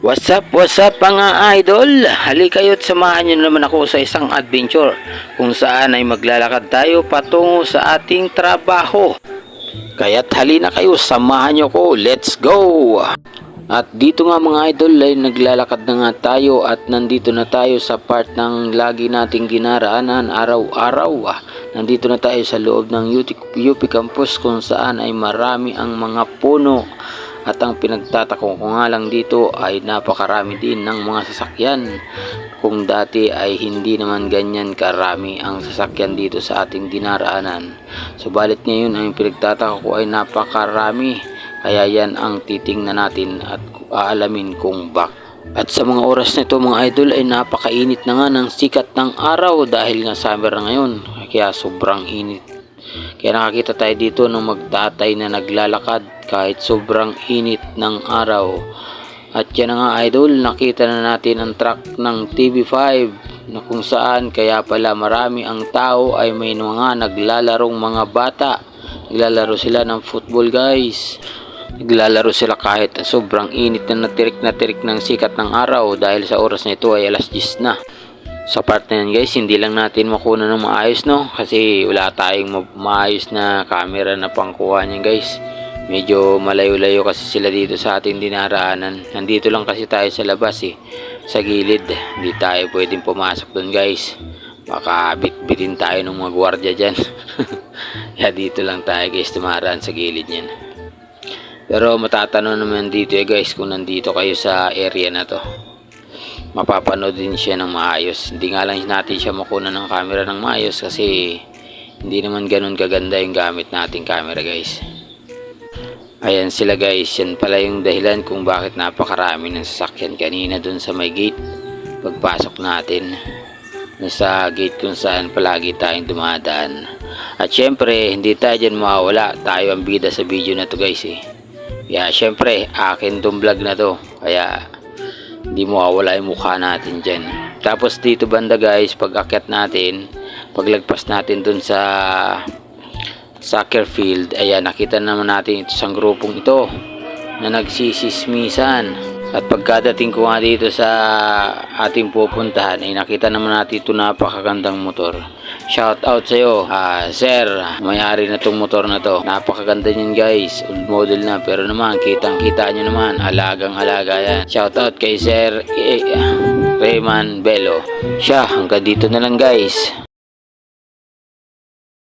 What's up mga idol? Halika kayo't samahan nyo naman ako sa isang adventure kung saan ay maglalakad tayo patungo sa ating trabaho. Kaya't halina kayo, samahan nyo ko, let's go! At dito nga mga idol ay naglalakad na nga tayo at nandito na tayo sa part ng lagi nating ginaraanan araw-araw. Nandito na tayo sa loob ng UP campus kung saan ay marami ang mga puno. At ang pinagtatako ko nga lang dito ay napakarami din ng mga sasakyan. Kung dati ay hindi naman ganyan karami ang sasakyan dito sa ating dinaraanan. Subalit ngayon ang pinagtataka ko ay napakarami. Kaya yan ang titingnan natin at aalamin kung bakit. At sa mga oras na ito mga idol ay napakainit na nga ng sikat ng araw dahil nga summer na ngayon. Kaya sobrang init. Kaya nakakita tayo dito ng magtatay na naglalakad kahit sobrang init ng araw. At yan na nga idol, nakita na natin ang truck ng TV5 na kung saan kaya pala marami ang tao ay may mga naglalarong mga bata. Naglalaro sila ng football guys. Naglalaro sila kahit sobrang init na tirik ng sikat ng araw dahil sa oras na ito ay alas 10 na. Sa part na yan guys, hindi lang natin makuna ng maayos no, kasi wala tayong maayos na camera na pangkuha niyan guys. Medyo malayo-layo kasi sila dito sa ating dinaraanan. Nandito lang kasi tayo sa labas sa gilid. Hindi tayo pwedeng pumasok doon guys, baka bitbitin tayo ng mga gwardiya dyan. Kaya dito lang tayo guys, tumaraan sa gilid niyan. Pero matatanong naman dito guys, kung nandito kayo sa area na to, mapapanood din siya ng maayos. Hindi nga lang natin siya makuna ng camera ng maayos kasi hindi naman ganun kaganda yung gamit nating camera guys. Ayan sila guys, yan pala yung dahilan kung bakit napakarami ng sasakyan kanina dun sa may gate pagpasok natin. Nasa gate kung saan palagi tayong dumadaan. At syempre hindi tayo dyan mawawala, tayo ang bida sa video na to guys Kaya syempre akin tong vlog na to, kaya hindi mo mawawala yung mukha natin dyan. Tapos dito banda guys, pag akyat natin, paglagpas natin dun sa soccer field, ayan nakita naman natin ito sa grupong ito na nagsisismisan. At pagkadating ko nga dito sa ating pupuntahan ay nakita naman natin ito napakagandang motor. Shout out sa iyo sir, may-ari na tong motor na to. Napakaganda niyan guys, old model na pero naman kitang kita nyo naman, alagang alaga yan. Shout out kay sir Rayman Bello. Siya, hanggang dito na lang guys.